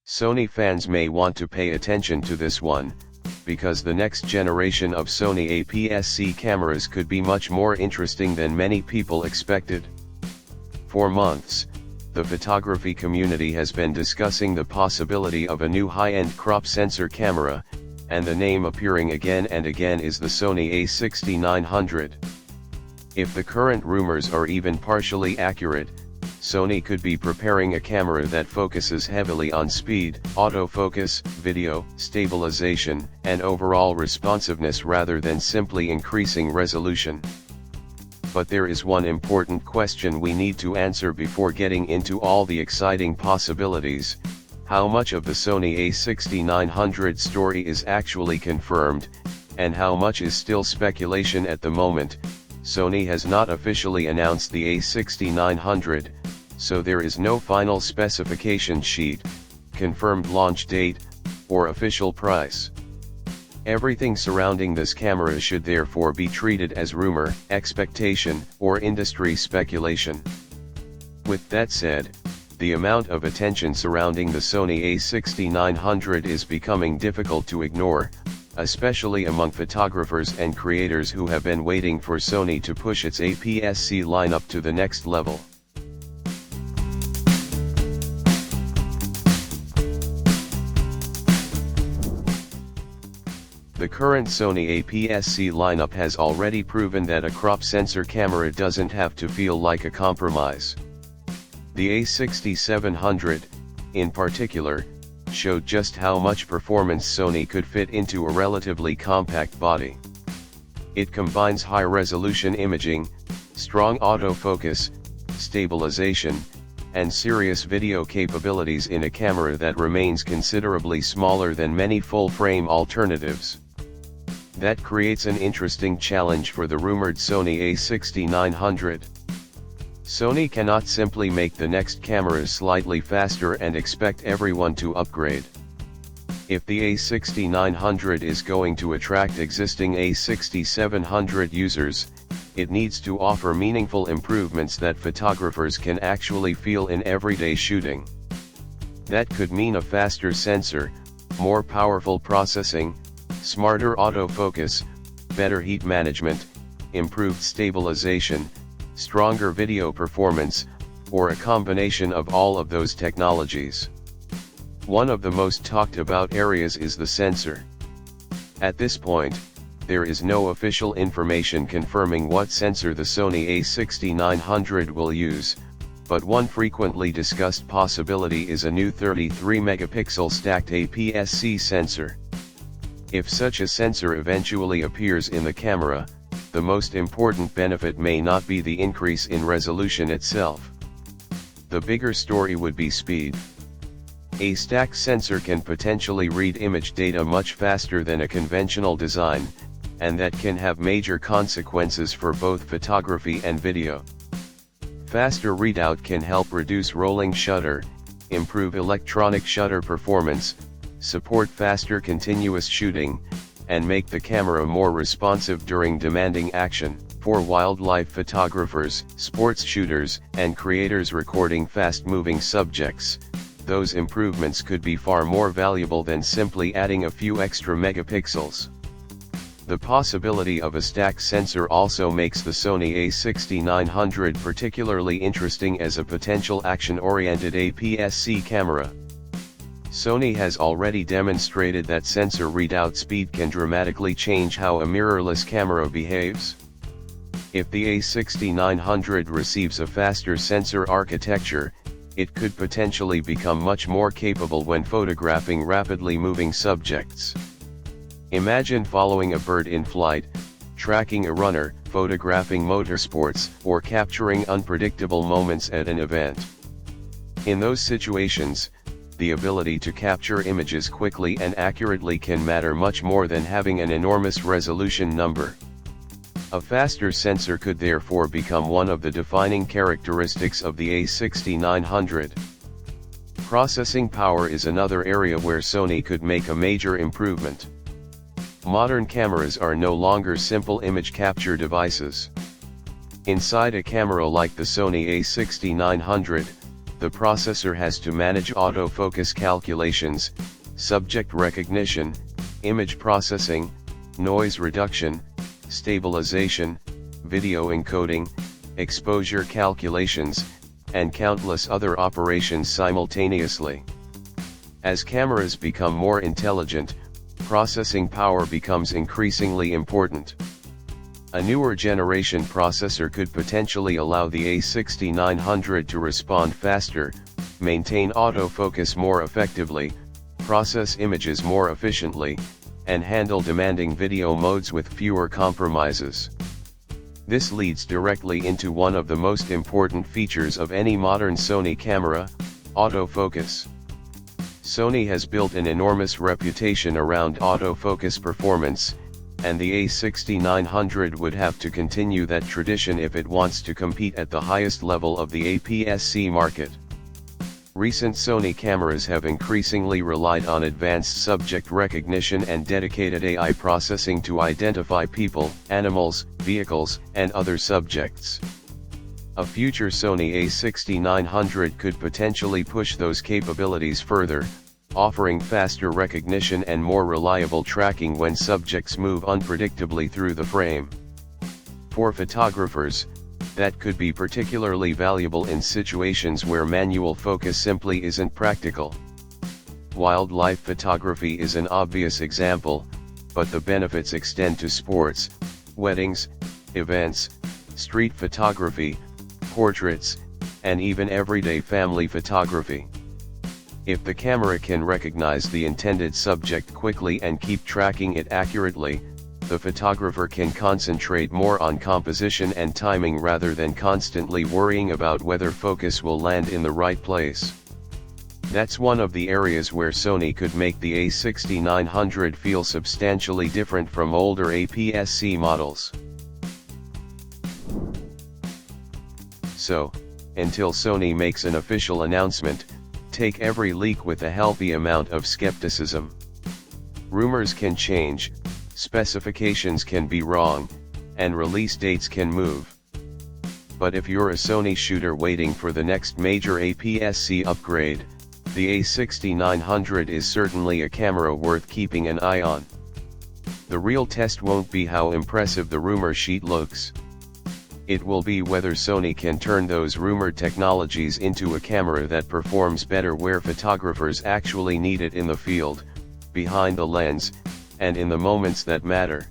Sony fans may want to pay attention to this one, because the next generation of Sony APS-C cameras could be much more interesting than many people expected. For months, the photography community has been discussing the possibility of a new high-end crop sensor camera, and the name appearing again and again is the Sony A6900. If the current rumors are even partially accurate, Sony could be preparing a camera that focuses heavily on speed, autofocus, video, stabilization, and overall responsiveness rather than simply increasing resolution. But there is one important question we need to answer before getting into all the exciting possibilities: how much of the Sony A6900 story is actually confirmed, and how much is still speculation at the moment? Sony has not officially announced the A6900, so there is no final specification sheet, confirmed launch date, or official price. Everything surrounding this camera should therefore be treated as rumor, expectation, or industry speculation. With that said, the amount of attention surrounding the Sony A6900 is becoming difficult to ignore, especially among photographers and creators who have been waiting for Sony to push its APS-C lineup to the next level. The current Sony APS-C lineup has already proven that a crop sensor camera doesn't have to feel like a compromise. The A6700, in particular, showed just how much performance Sony could fit into a relatively compact body. It combines high-resolution imaging, strong autofocus, stabilization, and serious video capabilities in a camera that remains considerably smaller than many full-frame alternatives. That creates an interesting challenge for the rumored Sony A6900. Sony cannot simply make the next cameras slightly faster and expect everyone to upgrade. If the A6900 is going to attract existing A6700 users, it needs to offer meaningful improvements that photographers can actually feel in everyday shooting. That could mean a faster sensor, more powerful processing, smarter autofocus, better heat management, improved stabilization, stronger video performance, or a combination of all of those technologies. One of the most talked about areas is the sensor. At this point, there is no official information confirming what sensor the Sony A6900 will use, but one frequently discussed possibility is a new 33-megapixel stacked APS-C sensor. If such a sensor eventually appears in the camera, the most important benefit may not be the increase in resolution itself. The bigger story would be speed. A stacked sensor can potentially read image data much faster than a conventional design, and that can have major consequences for both photography and video. Faster readout can help reduce rolling shutter, improve electronic shutter performance, support faster continuous shooting, and make the camera more responsive during demanding action. For wildlife photographers, sports shooters, and creators recording fast-moving subjects, those improvements could be far more valuable than simply adding a few extra megapixels. The possibility of a stacked sensor also makes the Sony A6900 particularly interesting as a potential action-oriented APS-C camera. Sony has already demonstrated that sensor readout speed can dramatically change how a mirrorless camera behaves. If the A6900 receives a faster sensor architecture, it could potentially become much more capable when photographing rapidly moving subjects. Imagine following a bird in flight, tracking a runner, photographing motorsports, or capturing unpredictable moments at an event. In those situations, the ability to capture images quickly and accurately can matter much more than having an enormous resolution number. A faster sensor could therefore become one of the defining characteristics of the A6900. Processing power is another area where Sony could make a major improvement. Modern cameras are no longer simple image capture devices. Inside a camera like the Sony A6900, the processor has to manage autofocus calculations, subject recognition, image processing, noise reduction, stabilization, video encoding, exposure calculations, and countless other operations simultaneously. As cameras become more intelligent, processing power becomes increasingly important. A newer generation processor could potentially allow the A6900 to respond faster, maintain autofocus more effectively, process images more efficiently, and handle demanding video modes with fewer compromises. This leads directly into one of the most important features of any modern Sony camera, autofocus. Sony has built an enormous reputation around autofocus performance, and the A6900 would have to continue that tradition if it wants to compete at the highest level of the APS-C market. Recent Sony cameras have increasingly relied on advanced subject recognition and dedicated AI processing to identify people, animals, vehicles, and other subjects. A future Sony A6900 could potentially push those capabilities further, offering faster recognition and more reliable tracking when subjects move unpredictably through the frame. For photographers, that could be particularly valuable in situations where manual focus simply isn't practical. Wildlife photography is an obvious example, but the benefits extend to sports, weddings, events, street photography, portraits, and even everyday family photography. If the camera can recognize the intended subject quickly and keep tracking it accurately, the photographer can concentrate more on composition and timing rather than constantly worrying about whether focus will land in the right place. That's one of the areas where Sony could make the A6900 feel substantially different from older APS-C models. So, until Sony makes an official announcement, take every leak with a healthy amount of skepticism. Rumors can change, specifications can be wrong, and release dates can move. But if you're a Sony shooter waiting for the next major APS-C upgrade, the A6900 is certainly a camera worth keeping an eye on. The real test won't be how impressive the rumor sheet looks. It will be whether Sony can turn those rumored technologies into a camera that performs better where photographers actually need it in the field, behind the lens, and in the moments that matter.